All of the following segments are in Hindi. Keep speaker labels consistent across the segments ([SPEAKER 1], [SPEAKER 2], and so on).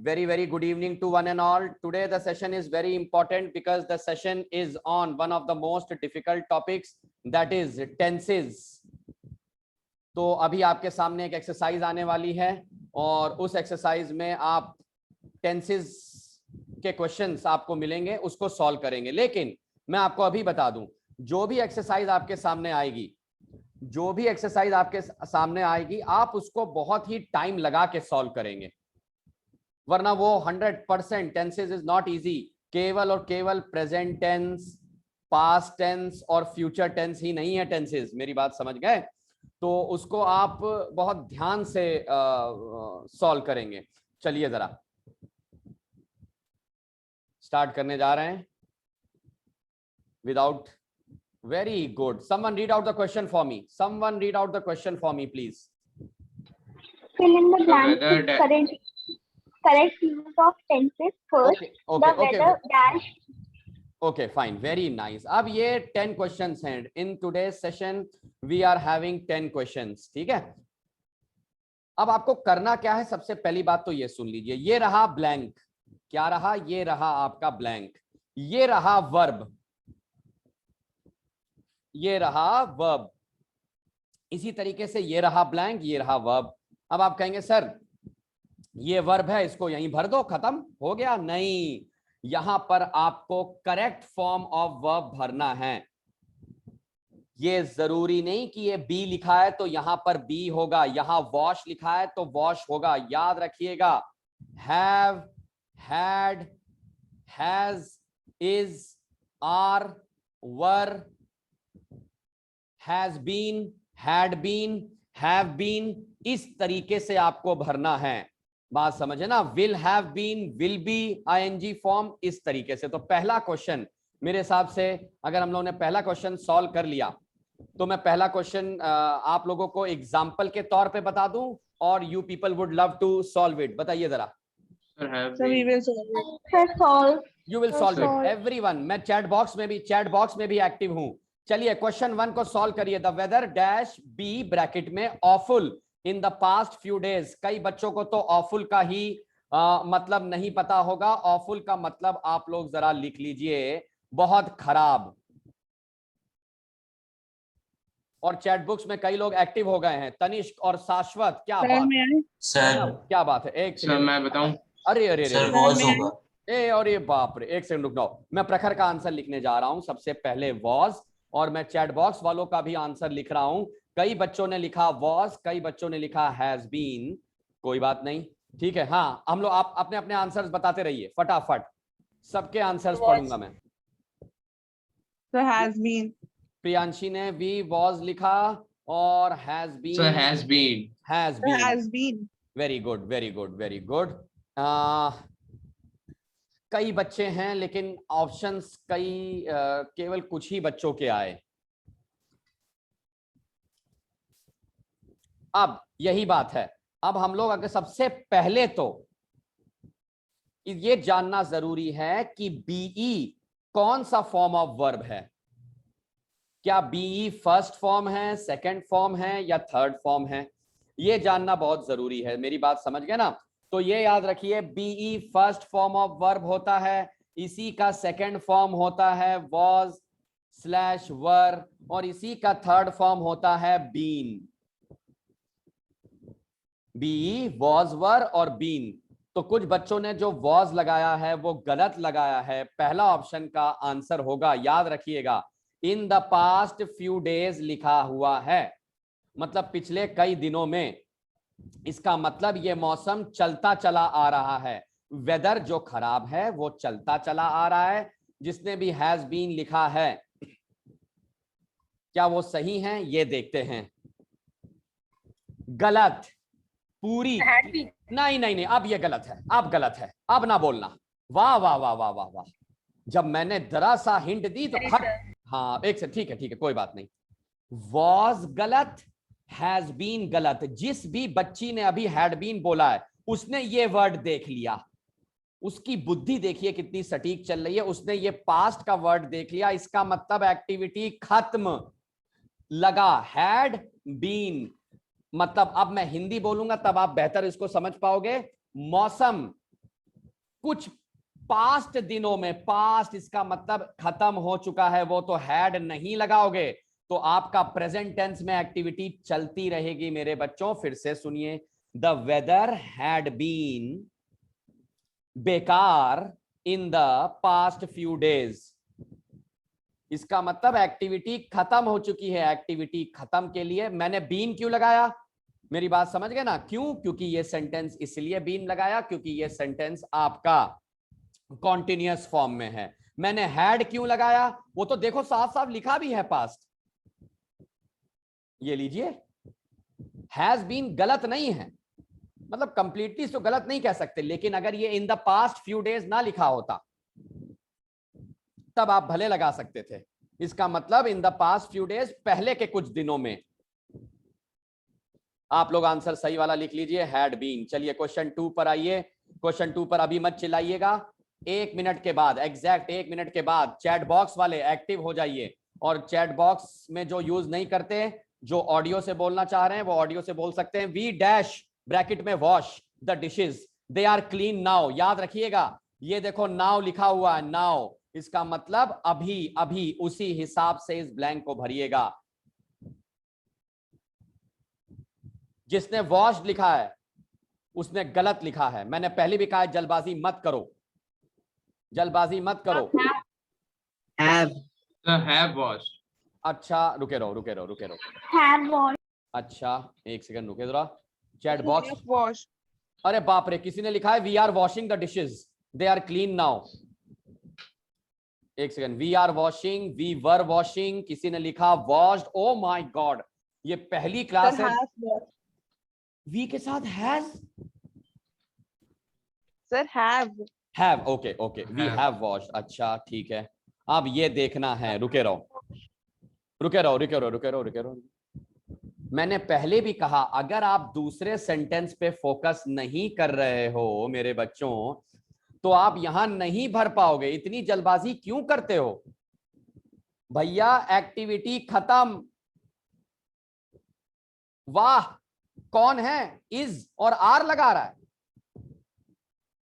[SPEAKER 1] Very good evening to one and all. Today the session is very important because the session is on one of the most difficult topics, that is tenses. तो अभी आपके सामने एक एक्सरसाइज आने वाली है और उस एक्सरसाइज में आप टेंसेस के क्वेश्चंस आपको मिलेंगे, उसको सॉल्व करेंगे। लेकिन मैं आपको अभी बता दूं, जो भी एक्सरसाइज आपके सामने आएगी, आप उसको बहुत ही टाइम लगा के सॉल्व करेंगे, वरना वो 100% टेंसेस इज नॉट इजी। केवल और केवल प्रेजेंट टेंस, पास्ट टेंस और फ्यूचर टेंस ही नहीं है टेंसेस, मेरी बात समझ गए? तो उसको आप बहुत ध्यान से सॉल्व करेंगे। चलिए जरा स्टार्ट करने जा रहे हैं। Without very good, someone read out the question for me, please.
[SPEAKER 2] Fill in the blanks. Correct use of tenses first.
[SPEAKER 1] Okay.
[SPEAKER 2] Dash.
[SPEAKER 1] Okay, fine, very nice. अब ये 10 questions हैं in today's session. We are having 10 questions, ठीक है? अब आपको करना क्या है? सबसे पहली बात तो ये सुन लीजिए, ये रहा ब्लैंक। क्या रहा? ये रहा आपका ब्लैंक। ये रहा वर्ब, ये रहा वर्ब। इसी तरीके से ये रहा ब्लैंक, ये रहा वर्ब। अब आप कहेंगे सर ये वर्ब है, इसको यहीं भर दो, खत्म हो गया। नहीं, यहां पर आपको करेक्ट फॉर्म ऑफ वर्ब भरना है। ये जरूरी नहीं कि ये बी लिखा है तो यहां पर बी होगा, यहां वॉश लिखा है तो वॉश होगा। याद रखिएगा, have, had, has, is, are, were, has been, had been, have been, इस तरीके से आपको भरना है। बात समझे ना? Will have been, will be, ING form, इस तरीके से। तो पहला क्वेश्चन मेरे हिसाब से, अगर हम लोगों ने पहला क्वेश्चन सॉल्व कर लिया तो मैं पहला क्वेश्चन आप लोगों को एग्जांपल के तौर पे बता दूं और you people would love to solve it. बताइए जरा। You will solve it everyone. मैं चैट बॉक्स में भी एक्टिव हूं। चलिए क्वेश्चन 1 को सॉल्व करिए। The weather dash be bracket में awful in the past few days. कई बच्चों को तो ऑफुल का ही मतलब नहीं पता होगा। ऑफुल का मतलब आप लोग जरा लिख लीजिए, बहुत खराब। और चैट बुक्स में कई लोग एक्टिव हो गए हैं, तनिष्क और शाश्वत। क्या बात है? एक सेकंड
[SPEAKER 3] मैं बताऊं?
[SPEAKER 1] अरे और ये बाप रे, एक सेकंड रुक जाओ। मैं प्रखर का आंसर लिखने जा रहा हूं सबसे पहले, वॉज, और मैं चैट बॉक्स वालों का भी आंसर लिख रहा हूं। कई बच्चों ने लिखा वॉज, कई बच्चों ने लिखा हैज बीन। कोई बात नहीं, ठीक है। हाँ, हम लोग आप अपने अपने आंसर्स बताते रहिए फटाफट, सबके आंसर्स पढ़ूंगा मैं।
[SPEAKER 4] Has been.
[SPEAKER 1] प्रियांशी ने भी वॉज लिखा और हैज बीन। Very good. कई बच्चे हैं लेकिन ऑप्शंस केवल कुछ ही बच्चों के आए। अब यही बात है, अब हम लोग अगर सबसे पहले तो ये जानना जरूरी है कि बीई कौन सा फॉर्म ऑफ वर्ब है। क्या बीई फर्स्ट फॉर्म है, सेकंड फॉर्म है या थर्ड फॉर्म है? ये जानना बहुत जरूरी है। मेरी बात समझ गए ना? तो ये याद रखिए, BE first form of verb होता है, इसी का सेकंड फॉर्म होता है वॉज स्लैश वर, और इसी का थर्ड फॉर्म होता है बीन। बी, वॉज, वर और बीन। तो कुछ बच्चों ने जो वॉज लगाया है वो गलत लगाया है। पहला ऑप्शन का आंसर होगा, याद रखिएगा, इन द पास्ट फ्यू डेज लिखा हुआ है, मतलब पिछले कई दिनों में। इसका मतलब ये मौसम चलता चला आ रहा है। वेदर जो खराब है वो चलता चला आ रहा है। जिसने भी हैज बीन लिखा है, क्या वो सही है? ये देखते हैं। गलत, पूरी नहीं, अब ये गलत है, अब गलत है, अब ना बोलना। वाह वाह वाह वाह वाह वाह, जब मैंने जरा सा हिंट दी तो फट। हाँ, एक से, ठीक है, कोई बात नहीं। वॉज गलत, हैज बीन गलत। जिस भी बच्ची ने अभी हैड बीन बोला है उसने ये वर्ड देख लिया, उसकी बुद्धि देखिए कितनी सटीक चल रही है। उसने ये पास्ट का वर्ड देख लिया, इसका मतलब एक्टिविटी खत्म। लगा हैड बीन, मतलब अब मैं हिंदी बोलूंगा तब आप बेहतर इसको समझ पाओगे। मौसम कुछ पास्ट दिनों में, पास्ट इसका मतलब खत्म हो चुका है, वो तो हैड नहीं लगाओगे तो आपका प्रेजेंट टेंस में एक्टिविटी चलती रहेगी मेरे बच्चों। फिर से सुनिए, द वेदर हैड बीन बेकार इन द पास्ट फ्यू डेज। इसका मतलब एक्टिविटी खत्म हो चुकी है। एक्टिविटी खत्म के लिए मैंने बीन क्यों लगाया, मेरी बात समझ गए ना? क्यों? क्योंकि ये सेंटेंस इसलिए बीन लगाया क्योंकि ये सेंटेंस आपका कॉन्टिन्यूअस फॉर्म में है। मैंने हैड क्यों लगाया, वो तो देखो साफ साफ लिखा भी है पास्ट। ये लीजिए, हैज बीन गलत नहीं है, मतलब कंप्लीटली तो गलत नहीं कह सकते, लेकिन अगर ये इन द पास्ट फ्यू डेज ना लिखा होता तब आप भले लगा सकते थे। इसका मतलब इन द पास्ट फ्यू डेज, पहले के कुछ दिनों में। आप लोग आंसर सही वाला लिख लीजिए, हैड बीन। चलिए क्वेश्चन 2 पर आइए। क्वेश्चन 2 पर अभी मत चिल्लाइएगा, 1 मिनट के बाद, एग्जैक्ट 1 मिनट के बाद चैट बॉक्स वाले एक्टिव हो जाइए। और चैट बॉक्स में जो यूज नहीं करते, जो ऑडियो से बोलना चाह रहे हैं वो ऑडियो से बोल सकते हैं। वी डैश ब्रैकेट में wash the dishes, they are clean now. याद रखिएगा, ये देखो नाउ लिखा हुआ है, नाउ, इसका मतलब अभी अभी। उसी हिसाब से इस ब्लैंक को भरिएगा। जिसने वॉश लिखा है उसने गलत लिखा है। मैंने पहले भी कहा है, जल्दबाजी मत करो, जल्दबाजी मत करो।
[SPEAKER 3] have washed.
[SPEAKER 1] अच्छा रुके रहो, रुके रहो, रुके रहो।
[SPEAKER 2] Have washed.
[SPEAKER 1] अच्छा एक सेकंड रुके जरा, चैट बॉक्स।
[SPEAKER 4] वॉश।
[SPEAKER 1] अरे बाप रे, किसी ने लिखा है we are washing the dishes, they are clean now. एक second, we are washing, we were washing, किसी ने लिखा वॉश्ड। ओ माय गॉड, ये पहली क्लास है। वी के साथ has,
[SPEAKER 4] sir
[SPEAKER 1] have, okay okay, we have washed. अच्छा ठीक है, अब ये देखना है, रुके रहो, रुके रहो, रुके रहो, रुके रहो, रुके रहो। मैंने पहले भी कहा, अगर आप दूसरे सेंटेंस पे फोकस नहीं कर रहे हो मेरे बच्चों तो आप यहां नहीं भर पाओगे। इतनी जल्दबाजी क्यों करते हो भैया? एक्टिविटी खत्म। वाह, कौन है इज और आर लगा रहा है,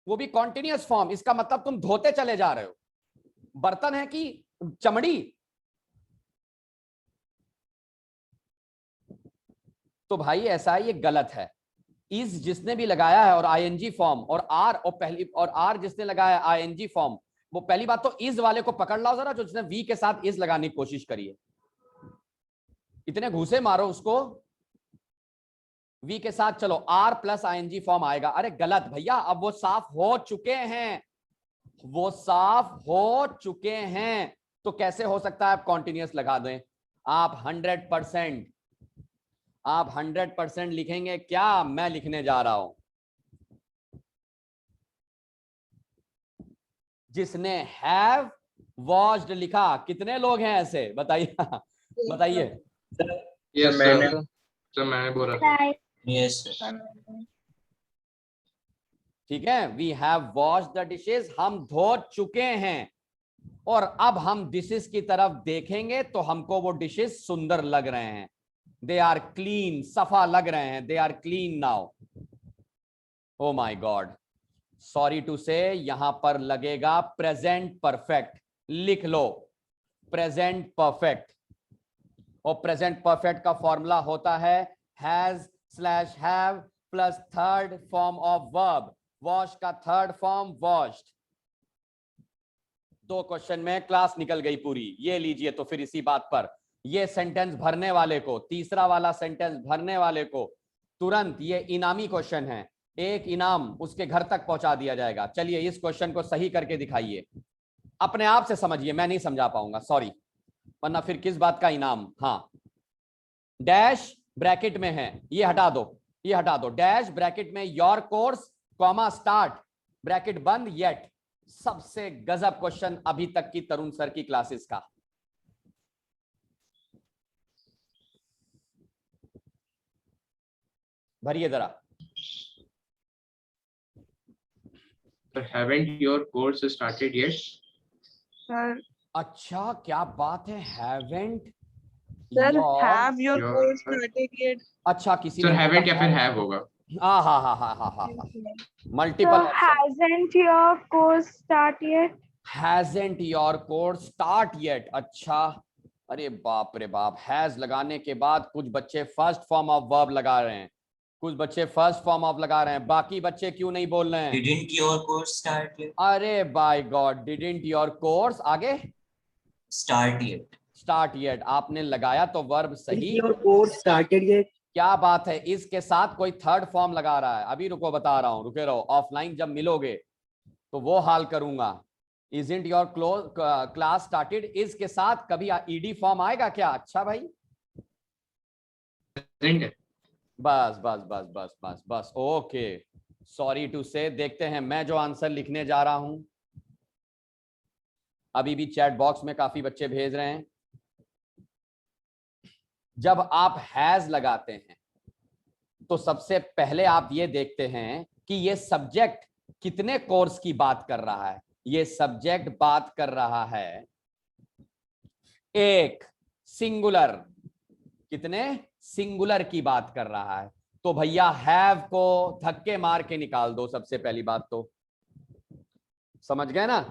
[SPEAKER 1] वो भी कॉन्टिन्यूअस फॉर्म। इसका मतलब तुम धोते चले जा रहे हो। बर्तन है कि चमड़ी? तो भाई ऐसा है, ये गलत है। इज जिसने भी लगाया है और आईएनजी फॉर्म, और आर, और पहली और आर जिसने लगाया है आईएनजी फॉर्म, वो पहली बात तो इज वाले को पकड़ लाओ जरा, जो जिसने वी के साथ इज लगाने की कोशिश करी है। इतने घूसे मारो उसको। वी के साथ चलो आर प्लस आईएनजी फॉर्म आएगा। अरे गलत भैया, अब वो साफ हो चुके हैं, वो साफ हो चुके हैं, तो कैसे हो सकता है आप कॉन्टिन्यूअस लगा दें? आप 100% लिखेंगे क्या? मैं लिखने जा रहा हूं। जिसने हैव वॉश्ड लिखा, कितने लोग हैं ऐसे? बताइए, बताइए।
[SPEAKER 3] Yes, sir. सर मैंने बोला।
[SPEAKER 2] Right.
[SPEAKER 3] Yes,
[SPEAKER 1] ठीक है, we have washed the dishes, हम धो चुके हैं। और अब हम डिशेज की तरफ देखेंगे तो हमको वो डिशेज सुंदर लग रहे हैं। दे आर क्लीन, सफा लग रहे हैं। They are clean now. Oh my God, sorry to say, यहां पर लगेगा प्रेजेंट परफेक्ट। लिख लो प्रेजेंट परफेक्ट। और प्रेजेंट परफेक्ट का फॉर्मूला होता है has slash have plus third form of verb. Wash का थर्ड फॉर्म वॉश्ड। 2 क्वेश्चन में क्लास निकल गई पूरी। ये लीजिए, तो फिर इसी बात पर ये सेंटेंस भरने वाले को, तीसरा वाला सेंटेंस भरने वाले को तुरंत, ये इनामी क्वेश्चन है, एक इनाम उसके घर तक पहुंचा दिया जाएगा। चलिए इस क्वेश्चन को सही करके दिखाइए, अपने आप से समझिए, मैं नहीं समझा पाऊंगा, सॉरी, वरना फिर किस बात का इनाम। हाँ, डैश ब्रैकेट में है, ये हटा दो, ये हटा दो। डैश ब्रैकेट में your course, comma start, bracket बंद, येट। सबसे गजब क्वेश्चन अभी तक की तरुण सर की क्लासेस का। भरिए जरा।
[SPEAKER 3] Haven't your course started yet?
[SPEAKER 4] Sir
[SPEAKER 1] अच्छा क्या बात है, haven't
[SPEAKER 4] sir
[SPEAKER 1] your,
[SPEAKER 4] have your
[SPEAKER 3] your-
[SPEAKER 4] course started yet.
[SPEAKER 1] अच्छा किसी
[SPEAKER 3] सर
[SPEAKER 1] ने
[SPEAKER 3] haven't या फिर have होगा।
[SPEAKER 1] हाँ हाँ हाँ हाँ हाँ हाँ,
[SPEAKER 2] So
[SPEAKER 1] multiple option.
[SPEAKER 2] hasn't your course start yet?
[SPEAKER 1] Hasn't your course start yet. अच्छा, अरे बाप रे बाप, हैज लगाने के बाद कुछ बच्चे फर्स्ट फॉर्म ऑफ वर्ब लगा रहे हैं, कुछ बच्चे फर्स्ट फॉर्म ऑफ लगा रहे हैं, बाकी बच्चे क्यों नहीं बोल रहे हैं?
[SPEAKER 5] Didn't your course start yet?
[SPEAKER 1] अरे by God, didn't your course, आगे
[SPEAKER 5] Start yet.
[SPEAKER 1] Start yet. आपने लगाया तो वर्ब सही,
[SPEAKER 6] Your course started yet?
[SPEAKER 1] क्या बात है, इसके साथ कोई थर्ड फॉर्म लगा रहा है। अभी रुको, बता रहा हूं, रुके रहो, ऑफलाइन जब मिलोगे तो वो हाल करूंगा। Isn't your class started, is के साथ कभी ईडी फॉर्म आएगा क्या? अच्छा भाई,
[SPEAKER 3] Isn't it?
[SPEAKER 1] बस बस बस बस बस बस, ओके, सॉरी टू से। देखते हैं मैं जो आंसर लिखने जा रहा हूं। अभी भी चैट बॉक्स में काफी बच्चे भेज रहे हैं। जब आप हैज लगाते हैं तो सबसे पहले आप ये देखते हैं कि ये सब्जेक्ट कितने कोर्स की बात कर रहा है। ये सब्जेक्ट बात कर रहा है एक सिंगुलर, कितने सिंगुलर की बात कर रहा है। तो भैया हैव को धक्के मार के निकाल दो। सबसे पहली बात तो समझ गए ना,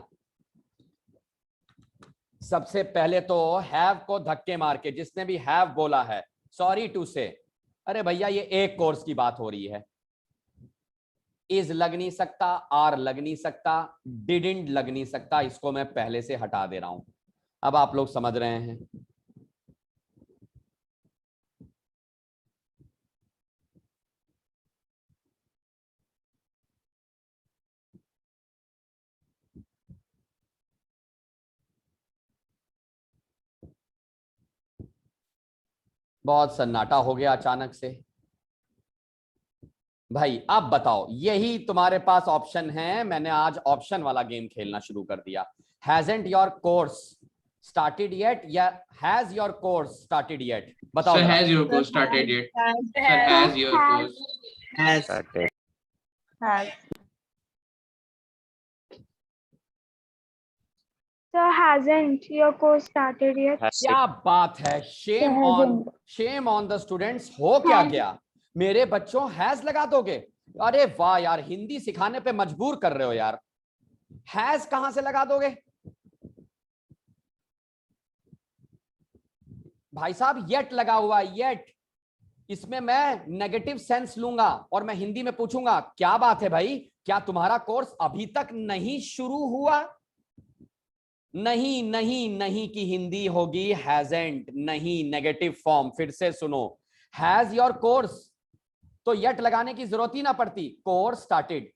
[SPEAKER 1] सबसे पहले तो हैव को धक्के मार के, जिसने भी हैव बोला है सॉरी टू से, अरे भैया ये एक कोर्स की बात हो रही है। इज लग नहीं सकता, आर लग नहीं सकता, डिडंट लग नहीं सकता, इसको मैं पहले से हटा दे रहा हूं। अब आप लोग समझ रहे हैं। बहुत सन्नाटा हो गया अचानक से। भाई अब बताओ, यही तुम्हारे पास ऑप्शन है। मैंने आज ऑप्शन वाला गेम खेलना शुरू कर दिया। Hasn't your course started yet या has your course started yet? बताओ
[SPEAKER 3] Sir,
[SPEAKER 1] जरा।
[SPEAKER 3] has your course started yet? Sir,
[SPEAKER 4] Has.
[SPEAKER 3] has your course?
[SPEAKER 6] Has.
[SPEAKER 4] Has.
[SPEAKER 2] So hasn't your course started yet?
[SPEAKER 1] क्या बात है, शेम ऑन द स्टूडेंट्स। हो क्या गया मेरे बच्चों, हैज लगा दोगे? अरे वाह यार, हिंदी सिखाने पे मजबूर कर रहे हो यार। हैज कहां से लगा दोगे भाई साहब? येट लगा हुआ है, येट। इसमें मैं नेगेटिव सेंस लूंगा और मैं हिंदी में पूछूंगा क्या बात है भाई, क्या तुम्हारा कोर्स अभी तक नहीं शुरू हुआ? नहीं नहीं नहीं की हिंदी होगी हैजंट, नहीं, नेगेटिव फॉर्म। फिर से सुनो, हैज योर कोर्स तो येट लगाने की जरूरत ही ना पड़ती, कोर्स स्टार्टेड,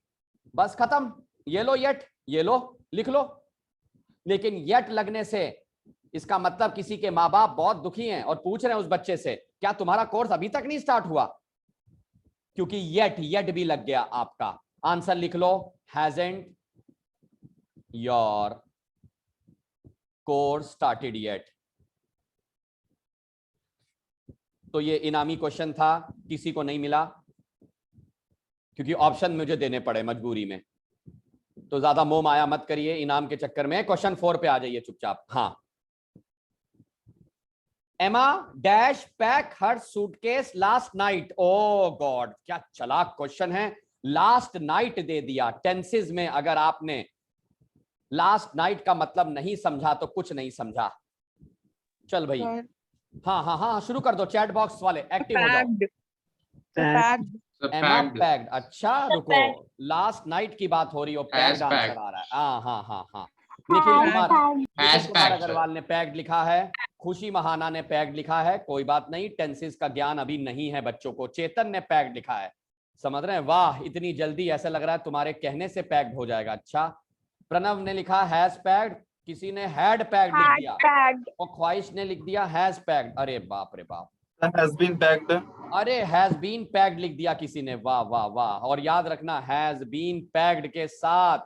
[SPEAKER 1] बस खत्म। ये लो येट, ये लो, लिख लो। लेकिन येट लगने से इसका मतलब किसी के माँ बाप बहुत दुखी हैं और पूछ रहे हैं उस बच्चे से क्या तुम्हारा कोर्स अभी तक नहीं स्टार्ट हुआ? क्योंकि येट भी लग गया आपका। आंसर लिख लो, hasn't your course started yet. तो ये इनामी क्वेश्चन था, किसी को नहीं मिला क्योंकि ऑप्शन मुझे देने पड़े मजबूरी में। तो ज्यादा मोह माया मत करिए इनाम के चक्कर में। क्वेश्चन 4 पे आ जाइए चुपचाप। हाँ, एमा dash pack her suitcase last night. ओ गॉड, क्या चालाक क्वेश्चन है। लास्ट नाइट दे दिया टेंसेस में। अगर आपने लास्ट नाइट का मतलब नहीं समझा तो कुछ नहीं समझा। चल भाई, हाँ हाँ हाँ, शुरू कर दो। चैट बॉक्स वाले एक्टिव हो जाओ।
[SPEAKER 4] Packed.
[SPEAKER 3] Sir,
[SPEAKER 1] एमा
[SPEAKER 3] packed.
[SPEAKER 1] पैक्ड। अच्छा रुको, लास्ट नाइट की बात हो रही हो, पैक्ड आंसर
[SPEAKER 3] packed.
[SPEAKER 1] आ रहा है। हाँ हाँ हाँ हाँ, Nikhil Kumar,
[SPEAKER 3] Has
[SPEAKER 1] Nikhil Kumar
[SPEAKER 3] packed, sir.
[SPEAKER 1] Agarwal ने पैक्ड लिखा है, खुशी महाना ने पैक्ड लिखा है। कोई बात नहीं, टेंसेस का ज्ञान अभी नहीं है बच्चों को। चेतन ने पैक्ड लिखा है, समझ रहे हैं? वाह, इतनी जल्दी, ऐसा लग रहा है तुम्हारे कहने से पैक्ड हो जाएगा। अच्छा, प्रणव ने लिखा हैज पैक्ड, किसी ने हैड पैक्ड लिख दिया और ख्वाहिश ने लिख दिया हैज पैक्ड। अरे बाप रे बाप,
[SPEAKER 6] Has been packed.
[SPEAKER 1] अरे हैज बीन पैक्ड लिख दिया किसी ने। वाह वाह वाह। और याद रखना, हैज बीन पैक्ड के साथ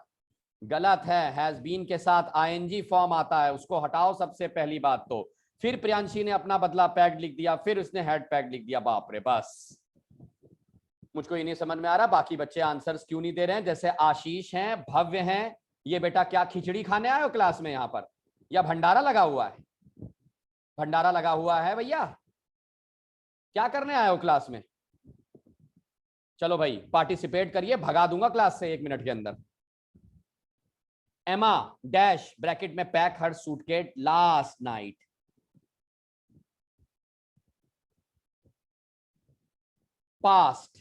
[SPEAKER 1] गलत है, हैज बीन के साथ आईएनजी फॉर्म आता है, उसको हटाओ सबसे पहली बात तो। फिर प्रियांशी ने अपना बदला पैक्ड लिख दिया, फिर उसने हैड पैक्ड लिख दिया। बाप रे, बस मुझको ये नहीं समझ में आ रहा बाकी बच्चे आंसर्स क्यों नहीं दे रहे हैं। जैसे आशीष हैं, भव्य हैं, ये बेटा क्या खिचड़ी खाने आए हो क्लास में यहाँ पर, या भंडारा लगा हुआ है? भंडारा लगा हुआ है भैया, क्या करने आए हो क्लास में? चलो भाई पार्टिसिपेट करिए, भगा दूंगा क्लास से 1 मिनट के अंदर। एमा डैश ब्रैकेट में pack her suitcase last night. Past,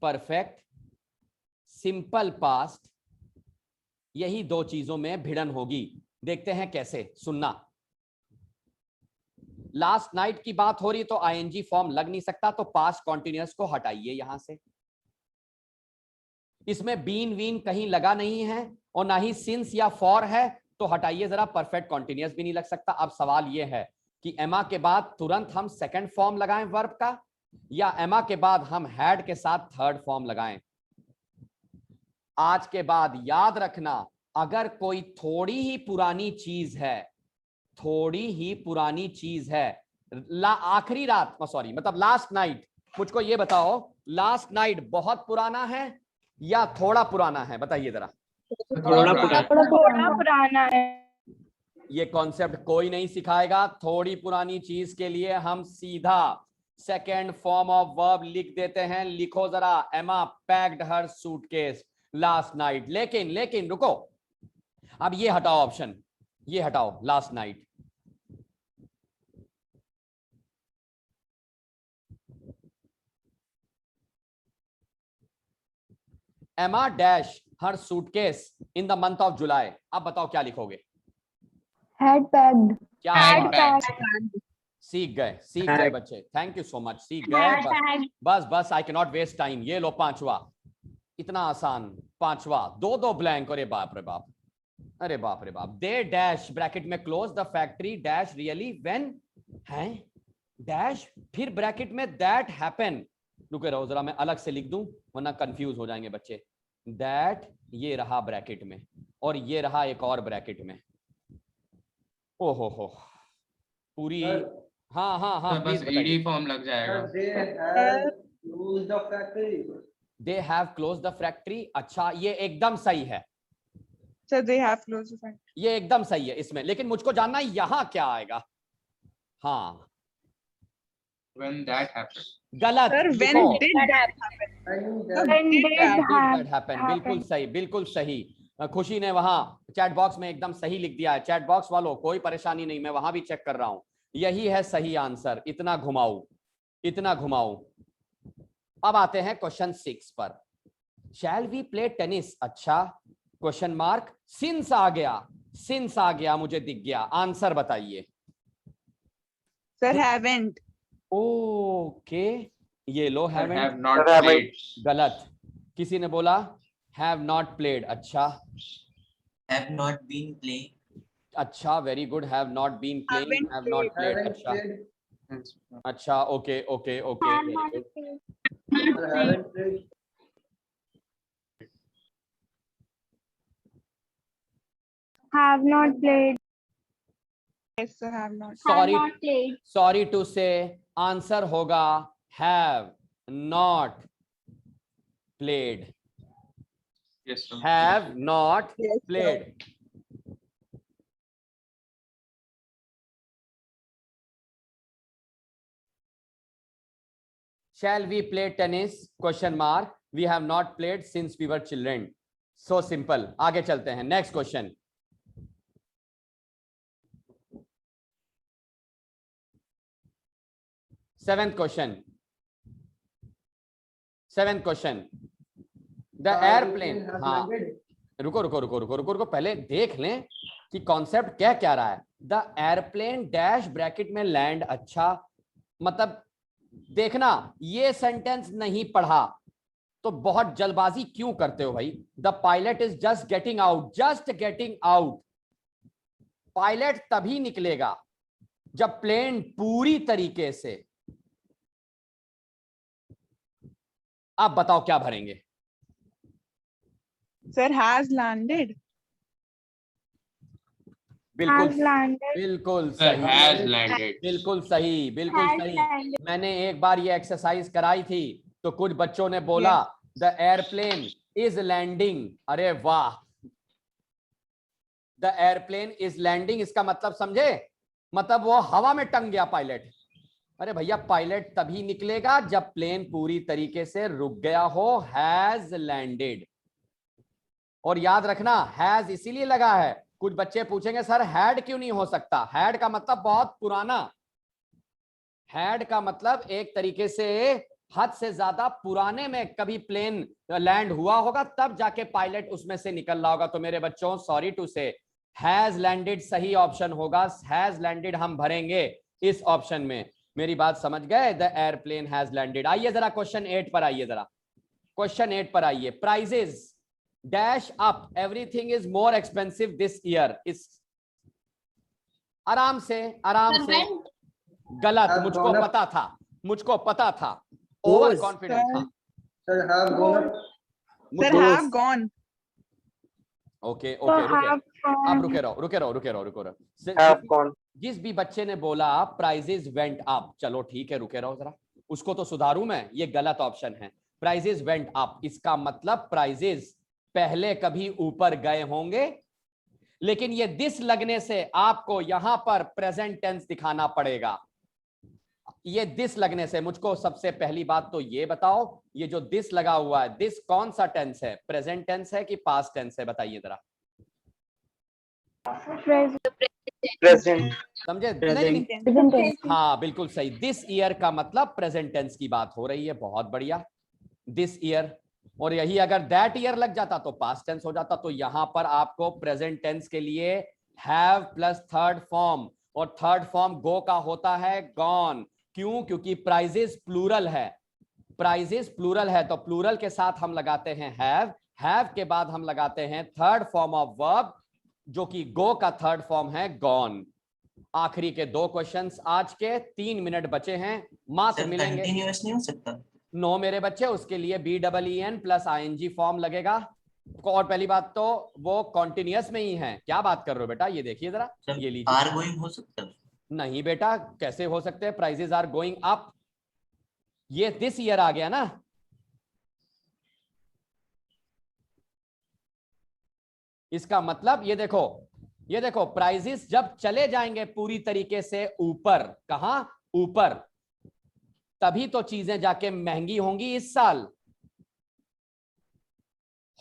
[SPEAKER 1] perfect, simple past, यही 2 चीजों में भिड़न होगी। देखते हैं कैसे, सुनना। लास्ट नाइट की बात हो रही तो आईएनजी फॉर्म लग नहीं सकता, तो पास्ट कॉन्टिन्यूअस को हटाइए यहां से। इसमें बीन वीन कहीं लगा नहीं है और ना ही सिंस या फॉर है, तो हटाइए जरा। परफेक्ट कॉन्टिन्यूअस भी नहीं लग सकता। अब सवाल यह है कि एमा के बाद तुरंत हम सेकंड फॉर्म लगाएं वर्ब का, या एमा के बाद हम हैड के साथ थर्ड फॉर्म लगाएं। आज के बाद याद रखना, अगर कोई थोड़ी ही पुरानी चीज है, थोड़ी ही पुरानी चीज है, आखिरी रात, सॉरी मतलब लास्ट नाइट, मुझको ये बताओ लास्ट नाइट बहुत पुराना है या थोड़ा पुराना है, बताइए जरा।
[SPEAKER 4] थोड़ा पुराना है।
[SPEAKER 1] ये कॉन्सेप्ट कोई नहीं सिखाएगा। थोड़ी पुरानी चीज के लिए हम सीधा सेकेंड फॉर्म ऑफ वर्ब लिख देते हैं। लिखो जरा, एमा पैक्ड हर सूटकेस लास्ट नाइट। लेकिन रुको, अब ये हटाओ ऑप्शन, ये हटाओ लास्ट नाइट। एमा dash her suitcase in the month of July. अब बताओ क्या लिखोगे?
[SPEAKER 2] Had packed.
[SPEAKER 1] क्या
[SPEAKER 3] Had
[SPEAKER 1] बात?
[SPEAKER 3] packed.
[SPEAKER 1] सीख गए बच्चे, थैंक यू सो मच, सीख गए। बस I can not waste time. ये लो पांचवा, इतना आसान पांचवा, 2 ब्लैंक। अरे बाप रे बाप, अरे बाप रे बाप। दे डैश ब्रैकेट में close the factory dash really when है डैश, फिर ब्रैकेट में दैट हैपन। रुके रहो जरा, मैं अलग से लिख दूं वरना कंफ्यूज हो जाएंगे बच्चे। दैट ये रहा ब्रैकेट में और ये रहा एक और ब्रैकेट में। ओहो हो पूरी, हाँ
[SPEAKER 3] तो बस ईडी फॉर्म लग जाएगा।
[SPEAKER 1] They have close the factory. अच्छा ये एकदम सही है,
[SPEAKER 4] So they have closed the factory.
[SPEAKER 1] ये एकदम सही है इसमें, लेकिन मुझको जानना है यहाँ क्या आएगा। हाँ
[SPEAKER 3] When that happens.
[SPEAKER 1] गलत।
[SPEAKER 4] Sir, when
[SPEAKER 1] लिखो।
[SPEAKER 4] did that happen?
[SPEAKER 2] When did
[SPEAKER 1] Did that happen?
[SPEAKER 2] happen?
[SPEAKER 1] बिल्कुल सही, बिल्कुल सही। खुशी ने वहां चैट बॉक्स में एकदम सही लिख दिया है। चैट बॉक्स वालों कोई परेशानी नहीं, मैं वहां भी चेक कर रहा हूं। यही है सही आंसर। इतना घुमाऊ, इतना घुमाऊ। अब आते हैं क्वेश्चन 6 पर। Shall we play tennis? अच्छा क्वेश्चन मार्क, सिंस आ गया, सिंस आ गया, मुझे दिख गया। आंसर बताइए।
[SPEAKER 4] Sir, haven't.
[SPEAKER 1] ओके, ये लो
[SPEAKER 3] Have
[SPEAKER 1] हैवंट,
[SPEAKER 3] not played.
[SPEAKER 1] गलत। किसी ने बोला हैव नॉट प्लेड। अच्छा
[SPEAKER 5] Have not been playing.
[SPEAKER 1] अच्छा, very good. Have not been playing, have not played. अच्छा अच्छा, okay okay okay,
[SPEAKER 2] Have
[SPEAKER 1] very
[SPEAKER 2] not
[SPEAKER 1] good.
[SPEAKER 2] played. Have not played.
[SPEAKER 4] Yes, sir, have not.
[SPEAKER 2] Have
[SPEAKER 1] sorry,
[SPEAKER 2] not played.
[SPEAKER 1] Sorry to say answer होगा have not played.
[SPEAKER 3] Yes, sir.
[SPEAKER 1] Have not
[SPEAKER 4] Yes, sir.
[SPEAKER 1] Played. Shall we play tennis? Question mark. We have not played since we were children. So simple. आगे चलते हैं। Next question. Seventh question. Seventh question. The airplane. हाँ, रुको, पहले देख लें कि कॉन्सेप्ट क्या क्या रहा है। द एयरप्लेन डैश ब्रैकेट में लैंड। अच्छा मतलब देखना, ये सेंटेंस नहीं पढ़ा तो बहुत जल्दबाजी क्यों करते हो भाई। The pilot is just getting out, just getting out. Pilot तभी निकलेगा जब प्लेन पूरी तरीके से। आप बताओ क्या भरेंगे?
[SPEAKER 4] Sir, has landed.
[SPEAKER 1] बिल्कुल
[SPEAKER 2] Has landed.
[SPEAKER 1] बिल्कुल
[SPEAKER 3] Sir, has
[SPEAKER 1] सही,
[SPEAKER 3] landed.
[SPEAKER 1] बिल्कुल सही, बिल्कुल
[SPEAKER 2] Has
[SPEAKER 1] सही।
[SPEAKER 2] landed.
[SPEAKER 1] मैंने एक बार ये एक्सरसाइज कराई थी तो कुछ बच्चों ने बोला द एयरप्लेन इज लैंडिंग। अरे वाह, द एयरप्लेन इज लैंडिंग इसका मतलब समझे? मतलब वो हवा में टंग गया पायलट। अरे भैया पायलट तभी निकलेगा जब प्लेन पूरी तरीके से रुक गया हो, हैज लैंडेड। और याद रखना हैज इसीलिए लगा है, कुछ बच्चे पूछेंगे सर हैड क्यों नहीं हो सकता। हैड का मतलब बहुत पुराना, हैड का मतलब एक तरीके से हद से ज्यादा पुराने में कभी प्लेन लैंड हुआ होगा, तब जाके पायलट उसमें से निकल रहा होगा। तो मेरे बच्चों सॉरी टू से हैज लैंडेड सही ऑप्शन होगा। हैज लैंडेड हम भरेंगे इस ऑप्शन में। मेरी बात समझ गए? The airplane has landed. आइए जरा क्वेश्चन 8 पर आइए, जरा क्वेश्चन 8 पर आइए। Prices dash up, everything is more expensive this year. इस आराम से गलत, मुझको पता था, मुझको पता था, ओवर कॉन्फिडेंस था।
[SPEAKER 6] Sir, have gone up.
[SPEAKER 4] Sir, have gone.
[SPEAKER 1] Okay okay रुके, आप रुके रहो।
[SPEAKER 6] Have gone.
[SPEAKER 1] जिस भी बच्चे ने बोला प्राइजेस वेंट अप, चलो ठीक है रुके रहो जरा, उसको तो सुधारूं मैं, ये गलत ऑप्शन है। प्राइजेस वेंट अप, इसका मतलब प्राइजेस पहले कभी ऊपर गए होंगे, लेकिन ये दिस लगने से आपको यहां पर प्रेजेंट टेंस दिखाना पड़ेगा। ये दिस लगने से मुझको सबसे पहली बात तो ये बताओ, ये जो दिस लगा हुआ है, दिस कौन सा टेंस है? प्रेजेंट टेंस है कि पास्ट टेंस है? बताइए जरा।
[SPEAKER 6] Present.
[SPEAKER 1] समझे?
[SPEAKER 4] Present.
[SPEAKER 1] हाँ बिल्कुल सही। दिस ईयर का मतलब प्रेजेंट टेंस की बात हो रही है, बहुत बढ़िया। दिस ईयर, और यही अगर दैट ईयर लग जाता तो पास्ट टेंस हो जाता। तो यहां पर आपको प्रेजेंट टेंस के लिए हैव प्लस थर्ड फॉर्म, और थर्ड फॉर्म गो का होता है गॉन। क्यों? क्योंकि प्राइजेस प्लूरल है, प्राइजेस प्लूरल है, तो प्लूरल के साथ हम लगाते हैं हैव के बाद हम लगाते हैं थर्ड फॉर्म ऑफ वर्ब, जो कि गो का थर्ड फॉर्म है गॉन। आखिरी के 2 क्वेश्चंस आज के, 3 मिनट बचे हैं मात्र मिलेंगे।
[SPEAKER 5] कंटिन्यूअस नहीं हो सकता?
[SPEAKER 1] नो मेरे बच्चे, उसके लिए BEEN प्लस ING फॉर्म लगेगा। और पहली बात तो वो कॉन्टिन्यूअस में ही है। क्या बात कर रहे हो बेटा? ये देखिए जरा, ये लीजिए।
[SPEAKER 5] आर गोइंग हो सकता है?
[SPEAKER 1] नहीं बेटा, कैसे हो सकते हैं? प्राइजेस आर गोइंग अप, ये दिस ईयर आ गया ना। इसका मतलब ये देखो प्राइजेस जब चले जाएंगे पूरी तरीके से ऊपर, कहां ऊपर, तभी तो चीजें जाके महंगी होंगी। इस साल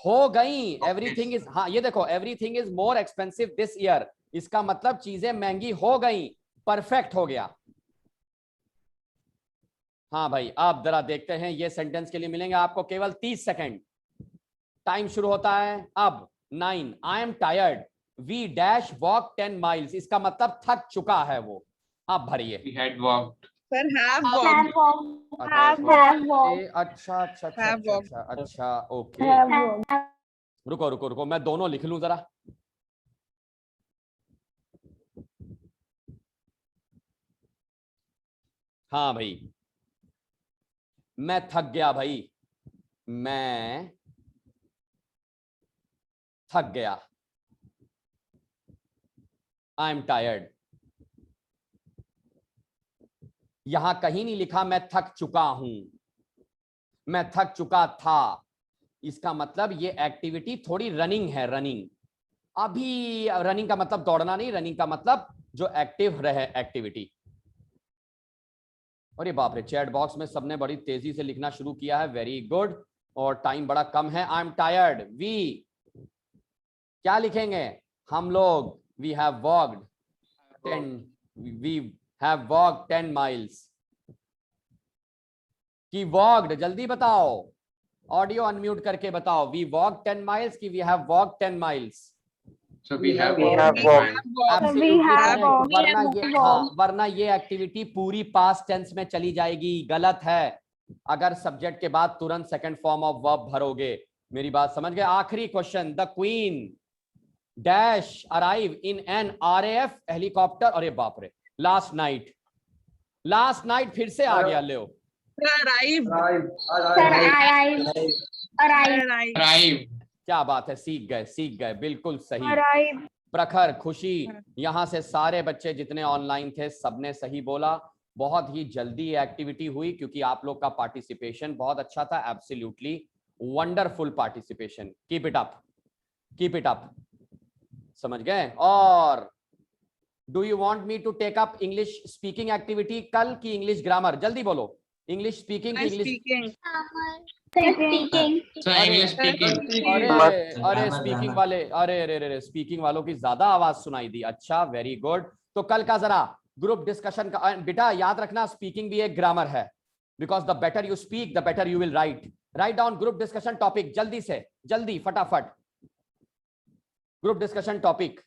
[SPEAKER 1] हो गई एवरीथिंग इज, हाँ ये देखो everything is more expensive this year, इसका मतलब चीजें महंगी हो गई, परफेक्ट हो गया। हाँ भाई, आप जरा देखते हैं, ये सेंटेंस के लिए मिलेंगे आपको केवल 30 सेकंड। टाइम शुरू होता है अब। 9, I am tired, we dash walk 10 miles, इसका मतलब थक चुका है वो। आप भरिए।
[SPEAKER 3] We had walked.
[SPEAKER 4] Sir, have walked.
[SPEAKER 1] अच्छा ओके। रुको मैं दोनों लिख लूं जरा। हाँ भाई, मैं थक गया भाई, मैं थक गया, आई एम टायर्ड। यहां कहीं नहीं लिखा मैं थक चुका हूं, मैं थक चुका था। इसका मतलब ये एक्टिविटी थोड़ी रनिंग है, रनिंग। अभी रनिंग का मतलब दौड़ना नहीं, रनिंग का मतलब जो एक्टिव रहे एक्टिविटी। अरे बाप रे, चैट बॉक्स में सबने बड़ी तेजी से लिखना शुरू किया है, वेरी गुड। और टाइम बड़ा कम है। आई एम टायर्ड, वी क्या लिखेंगे हम लोग? We have walked 10 miles. कि वॉक्ड, जल्दी बताओ, ऑडियो अनम्यूट करके बताओ, वी वॉक 10 माइल्स कि we have walk 10 miles?
[SPEAKER 3] So we have
[SPEAKER 6] We have
[SPEAKER 3] walked.
[SPEAKER 6] walked.
[SPEAKER 1] Absolutely
[SPEAKER 2] have
[SPEAKER 1] correct.
[SPEAKER 2] walked.
[SPEAKER 1] वरना ये एक्टिविटी पूरी पास्ट टेंस में चली जाएगी। गलत है अगर सब्जेक्ट के बाद तुरंत सेकंड फॉर्म ऑफ वर्ब भरोगे। मेरी बात समझ गए? आखिरी question, the queen dash arrive in an RAF helicopter. अरे बाप रे, लास्ट नाइट फिर से आ गया। ले
[SPEAKER 4] Arrived.
[SPEAKER 3] Arrived.
[SPEAKER 1] क्या बात है, सीख गए, बिल्कुल सही। प्रखर, खुशी, यहाँ से सारे बच्चे जितने ऑनलाइन थे सबने सही बोला। बहुत ही जल्दी एक्टिविटी हुई क्योंकि आप लोग का पार्टिसिपेशन बहुत अच्छा था। Absolutely wonderful participation, keep it up. समझ गए? और do you want me to take up English speaking activity कल की इंग्लिश ग्रामर? जल्दी बोलो, इंग्लिश स्पीकिंग की English
[SPEAKER 4] Speaking.
[SPEAKER 2] Speaking.
[SPEAKER 3] So English speaking.
[SPEAKER 1] अरे अरे
[SPEAKER 5] Grammar,
[SPEAKER 1] स्पीकिंग
[SPEAKER 5] grammar.
[SPEAKER 1] वाले, अरे अरे अरे स्पीकिंग वालों की ज्यादा आवाज सुनाई दी। अच्छा वेरी गुड। तो कल का जरा ग्रुप डिस्कशन का बेटा याद रखना, स्पीकिंग भी एक ग्रामर है, because the better you speak the better you will write. Write down group discussion topic जल्दी से, जल्दी फटाफट ग्रुप डिस्कशन टॉपिक।